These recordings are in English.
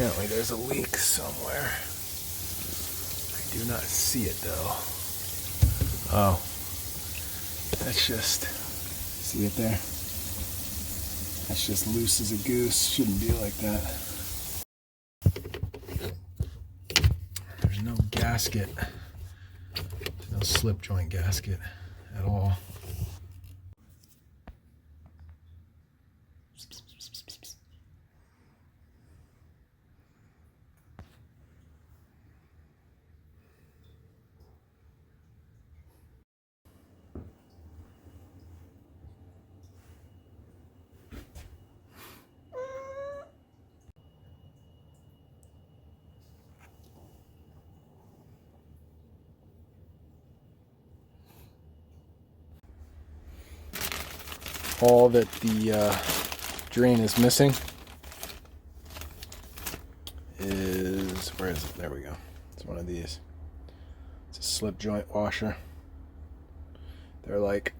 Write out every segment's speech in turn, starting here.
Apparently there's a leak somewhere. I do not see it though. Oh, that's just, see it there? That's just loose as a goose. Shouldn't be like that. There's no gasket. There's no slip joint gasket at all. All that the drain is missing is, where is it? There we go. It's one of these. It's a slip joint washer. They're like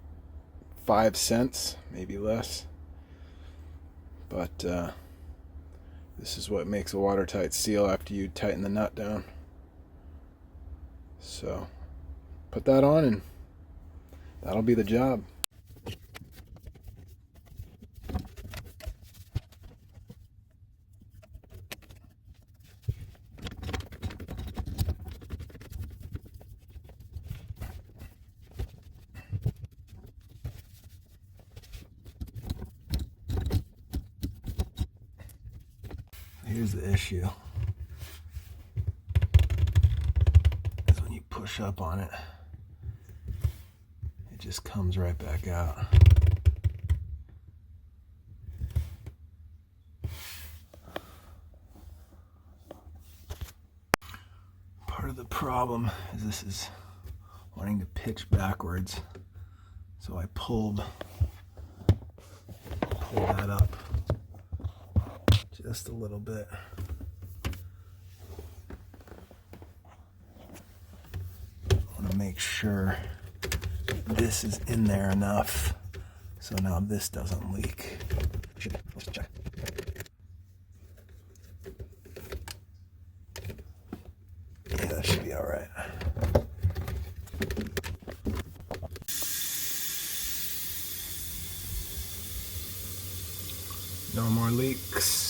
5 cents, maybe less. But this is what makes a watertight seal after you tighten the nut down. So put that on and that'll be the job. Here's the issue. Is when you push up on it, it just comes right back out. Part of the problem is this is wanting to pitch backwards. So I pulled that up just a little bit. I want to make sure this is in there enough so now this doesn't leak. Let's check. Yeah, that should be all right. No more leaks.